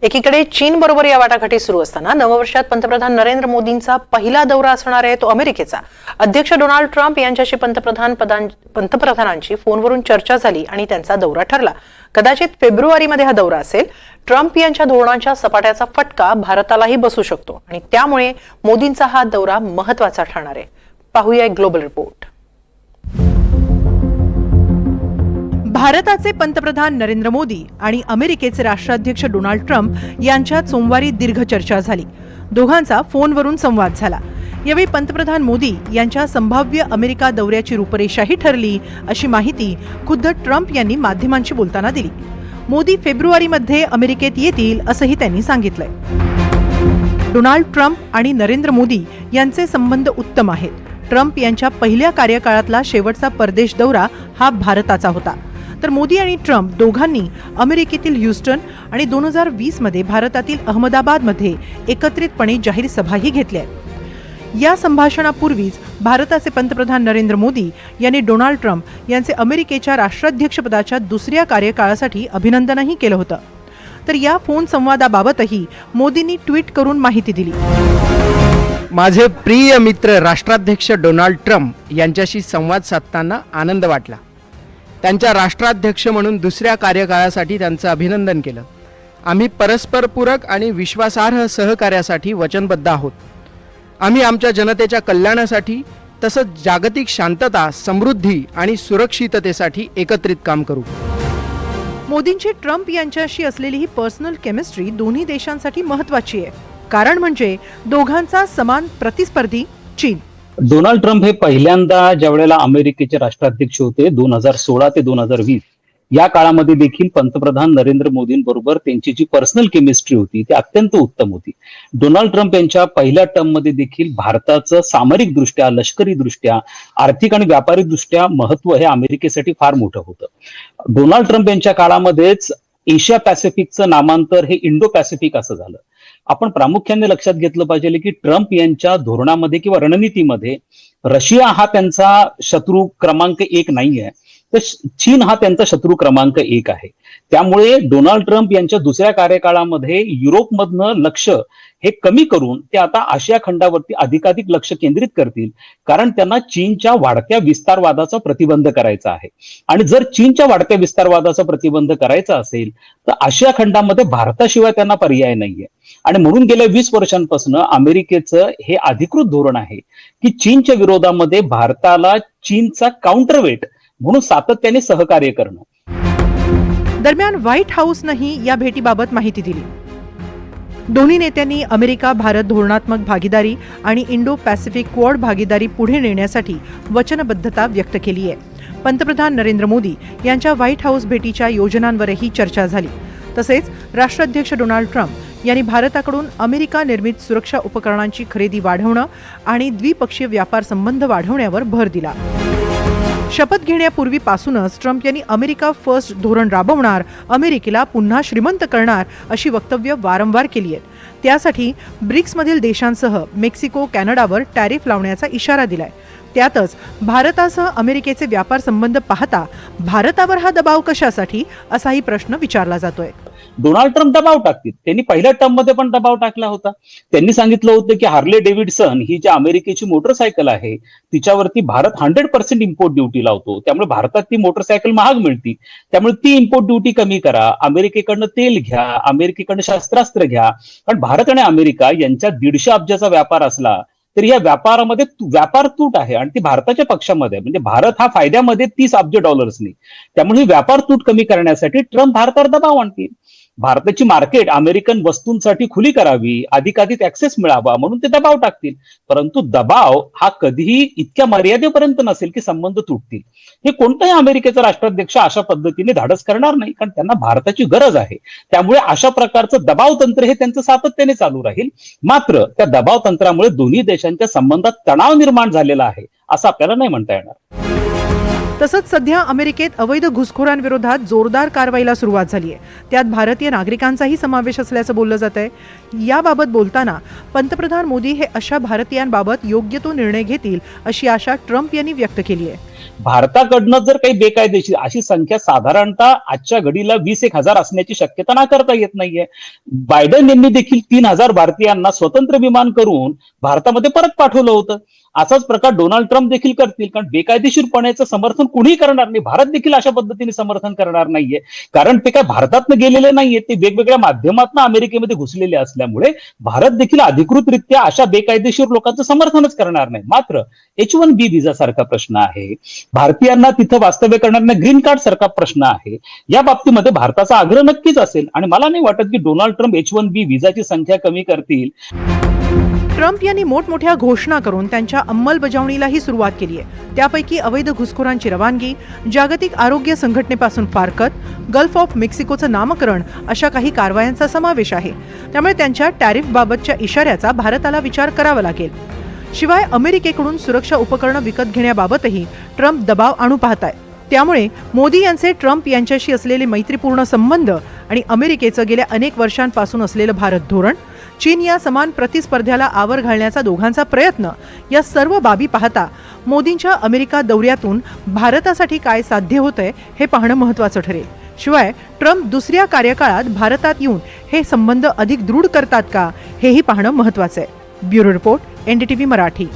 एकीकडे चीन बरोबर या वाटाघाटी सुरू असताना नववर्षात पंतप्रधान नरेंद्र मोदींचा पहिला दौरा असणार आहे तो अमेरिकेचा। अध्यक्ष डोनाल्ड ट्रम्प यांच्याशी पंतप्रधानांची फोनवरून चर्चा झाली आणि त्यांचा दौरा ठरला। कदाचित फेब्रुवारीमध्ये हा दौरा असेल। ट्रम्प यांच्या धोरणांच्या सपाट्याचा फटका भारतालाही बसू शकतो आणि त्यामुळे मोदींचा हा दौरा महत्त्वाचा ठरणार आहे। पाहूया एक ग्लोबल रिपोर्ट। भारताचे पंतप्रधान नरेंद्र मोदी आणि अमेरिकेचे राष्ट्राध्यक्ष डोनाल्ड ट्रम्प यांच्यात सोमवारी दीर्घ चर्चा झाली। दोघांचा फोनवरून संवाद झाला। यावेळी पंतप्रधान मोदी यांच्या संभाव्य अमेरिका दौऱ्याची रूपरेषाही ठरली अशी माहिती खुद्द ट्रम्प यांनी माध्यमांशी बोलताना दिली। मोदी फेब्रुवारीमध्ये अमेरिकेत येतील असंही त्यांनी सांगितलंय। डोनाल्ड ट्रम्प आणि नरेंद्र मोदी यांचे संबंध उत्तम आहेत। ट्रम्प यांच्या पहिल्या कार्यकाळातला शेवटचा परदेश दौरा हा भारताचा होता। तर मोदी आणि ट्रम्प दोघांनी अमेरिकेतील ह्यूस्टन आणि 2020 मध्ये भारतातील अहमदाबादमध्ये एकत्रितपणे जाहीर सभाही घेतल्या आहेत। या संभाषणापूर्वीच भारताचे पंतप्रधान नरेंद्र मोदी यांनी डोनाल्ड ट्रम्प यांचे अमेरिकेच्या राष्ट्राध्यक्षपदाच्या दुसऱ्या कार्यकाळासाठी अभिनंदनही केलं होतं। तर या फोन संवादाबाबतही मोदींनी ट्विट करून माहिती दिली। माझे प्रिय मित्र राष्ट्राध्यक्ष डोनाल्ड ट्रम्प यांच्याशी संवाद साधताना आनंद वाटला। त्यांच्या राष्ट्राध्यक्ष म्हणून दुसऱ्या कार्यकाळासाठी त्यांचं अभिनंदन केलं। आम्ही परस्परपूरक आणि विश्वासार्ह सहकार्यासाठी वचनबद्ध आहोत। आम्ही आमच्या जनतेच्या कल्याणासाठी तसंच जागतिक शांतता, समृद्धी आणि सुरक्षिततेसाठी एकत्रित काम करू। मोदींची ट्रम्प यांच्याशी असलेली ही पर्सनल केमिस्ट्री दोन्ही देशांसाठी महत्त्वाची आहे। कारण म्हणजे दोघांचा समान प्रतिस्पर्धी चीन। डोनाल्ड ट्रम्प हे पहिल्यांदा ज्यावेळेला अमेरिकेचे राष्ट्राध्यक्ष होते 2016 ते 2020 या काळामध्ये देखील पंतप्रधान नरेंद्र मोदींबरोबर त्यांची जी पर्सनल केमिस्ट्री होती ती अत्यंत उत्तम होती। डोनाल्ड ट्रम्प यांच्या पहिल्या टर्ममध्ये देखील भारताचं सामरिक दृष्ट्या, लष्करी दृष्ट्या, आर्थिक आणि व्यापारी दृष्ट्या महत्व हे अमेरिकेसाठी फार मोठं होतं। डोनाल्ड ट्रम्प यांच्या काळामध्येच एशिया पॅसिफिकचं नामांतर हे इंडो पॅसिफिक असं झालं। आपण प्रामुख्याने लक्षात घेतलं पाहिजे की ट्रम्प यांच्या धोरणामध्ये किंवा रणनीतीमध्ये रशिया हा त्यांचा शत्रू क्रमांक 1 नाहीये, तर चीन हा त्यांचा शत्रू क्रमांक 1 आहे। त्यामुळे डोनाल्ड ट्रम्प यांच्या दुसऱ्या कार्यकाळामध्ये युरोपमधनं लक्ष हे कमी करून ते आता आशिया खंडावरती अधिकाधिक लक्ष केंद्रित करतील, कारण त्यांना चीनच्या वाढत्या विस्तारवादाचा प्रतिबंध करायचा आहे। आणि जर चीनच्या वाढत्या विस्तारवादाचा प्रतिबंध करायचा असेल तर आशिया खंडामध्ये भारताशिवाय त्यांना पर्याय नाहीये। आणि म्हणून गेल्या 20 वर्षांपासून अमेरिकेचं हे अधिकृत धोरण आहे की चीनच्या विरोधामध्ये भारताला चीनचा काउंटरवेट म्हणून सातत्याने सहकार्य करणं। दरम्यान व्हाईट हाऊसनंही या भेटीबाबत माहिती दिली। दोन्ही नेत्यांनी अमेरिका भारत धोरणात्मक भागीदारी आणि इंडो पॅसिफिक क्वाड भागीदारी पुढे नेण्यासाठी वचनबद्धता व्यक्त केली आहे। पंतप्रधान नरेंद्र मोदी यांच्या व्हाईट हाऊस भेटीच्या योजनांवरही चर्चा झाली। तसेच राष्ट्राध्यक्ष डोनाल्ड ट्रम्प यांनी भारताकडून अमेरिका निर्मित सुरक्षा उपकरणांची खरेदी वाढवणं आणि द्विपक्षीय व्यापार संबंध वाढवण्यावर भर दिला। शपथ घेण्यापूर्वीपासूनच ट्रम्प यांनी अमेरिका फर्स्ट धोरण राबवणार, अमेरिकेला पुन्हा श्रीमंत करणार अशी वक्तव्य वारंवार केली आहेत। त्यासाठी ब्रिक्समधील देशांसह मेक्सिको, कॅनडावर टॅरिफ लावण्याचा इशारा दिलाय। त्यातच भारतासह अमेरिकेचे व्यापार संबंध पाहता भारतावर हा दबाव कशासाठी असाही प्रश्न विचारला जातोय। डोनाल्ड ट्रम्प दबाव टाकतील। त्यांनी पहिल्या टर्म मध्ये पण दबाव टाकला होता। त्यांनी सांगितलं होतं की हार्ले डेव्हिडसन ही जी अमेरिकेची मोटरसायकल आहे तिच्यावरती भारत 100% इम्पोर्ट ड्युटी लावतो, त्यामुळे भारतात ती मोटरसायकल महाग मिळते, त्यामुळे ती इम्पोर्ट ड्युटी कमी करा, अमेरिकेकडनं तेल घ्या, अमेरिकेकडनं शस्त्रास्त्र घ्या। कारण भारत आणि अमेरिका यांच्या 150 अब्जाचा व्यापार असला तरी या व्यापारामध्ये व्यापार तूट आहे आणि ती भारताच्या पक्षामध्ये, म्हणजे भारत हा फायद्यामध्ये 30 अब्ज डॉलर्सनी। त्यामुळे ही व्यापार तूट कमी करण्यासाठी ट्रम्प भारतावर दबाव आणतील। भारताची मार्केट अमेरिकन वस्तूंसाठी खुली करावी, अधिकाधिक ऍक्सेस मिळावा म्हणून ते दबाव टाकतील। परंतु दबाव हा कधीही इतक्या मर्यादेपर्यंत नसेल की संबंध तुटतील। हे कोणताही अमेरिकेचा राष्ट्राध्यक्ष अशा पद्धतीने धाडस करणार नाही, कारण त्यांना भारताची गरज आहे। त्यामुळे अशा प्रकारचं दबाव तंत्र हे त्यांचं सातत्याने चालू राहील। मात्र त्या दबाव तंत्रामुळे दोन्ही देशांच्या संबंधात तणाव निर्माण झालेला आहे असं आपल्याला नाही म्हणता येणार। तसंच सध्या अमेरिकेत अवैध घुसखोरांविरोधात जोरदार कारवाईला सुरुवात झाली आहे। त्यात भारतीय नागरिकांचाही समावेश असल्याचं बोललं जात आहे। याबाबत बोलताना पंतप्रधान मोदी हे अशा भारतीयांबाबत योग्य तो निर्णय घेतील अशी आशा ट्रम्प यांनी व्यक्त केली आहे। भारताकडनं जर काही बेकायदेशीर अशी संख्या साधारणतः आजच्या घडीला 20,000 असण्याची शक्यता नाकारता येत नाहीये. बायडन यांनी देखील 3,000 भारतीयांना स्वतंत्र विमान करून भारतामध्ये परत पाठवलं होतं. असाच प्रकार डोनाल्ड ट्रम्प देखील करतील, कारण बेकायदेशीरपणाचं समर्थन कुणीही करणार नाही. भारत देखील अशा पद्धतीने समर्थन करणार नाहीये, कारण ते काय भारतातनं गेलेले नाहीये, ते वेगवेगळ्या माध्यमातून अमेरिकेमध्ये घुसलेले असल्यामुळे भारत देखील अधिकृतरित्या अशा बेकायदेशीर लोकांचं समर्थनच करणार नाही. मात्र H1B व्हिसा सारखा प्रश्न आहे, भारतीयांना तिथं वास्तव्य करणाऱ्यांना ग्रीन कार्ड सारखा प्रश्न आहे. या बाबतीमध्ये भारताचा आग्रह नक्कीच असेल आणि मला नाही वाटत की डोनाल्ड ट्रम्प H1B व्हिसाची संख्या कमी करतील. ट्रम्प यांनी मोठमोठ्या घोषणा करून त्यांच्या अंमलबजावणीलाही सुरुवात केली आहे. त्यापैकी अवैध घुसखोरांची रवानगी, जागतिक आरोग्य संघटनेपासून फारकत, गल्फ ऑफ मेक्सिकोचं नामकरण अशा काही कारवायांचा समावेश आहे. त्यामुळे त्यांच्या टॅरिफबाबतच्या इशाऱ्याचा भारताला विचार करावा लागेल. शिवाय अमेरिकेकडून सुरक्षा उपकरणं विकत घेण्याबाबतही ट्रम्प दबाव आणू पाहतायत. त्यामुळे मोदी यांचे ट्रम्प यांच्याशी असलेले मैत्रीपूर्ण संबंध आणि अमेरिकेचं गेल्या अनेक वर्षांपासून असलेलं भारत धोरण, चीन या समान प्रतिस्पर्ध्याला आवर घालण्याचा दोघांचा प्रयत्न, या सर्व बाबी पाहता मोदींच्या अमेरिका दौऱ्यातून भारतासाठी काय साध्य होतंय हे पाहणं महत्त्वाचं ठरेल. शिवाय ट्रम्प दुसऱ्या कार्यकाळात भारतात येऊन हे संबंध अधिक दृढ करतात का हेही पाहणं महत्त्वाचं आहे. Bureau report, NDTV Marathi.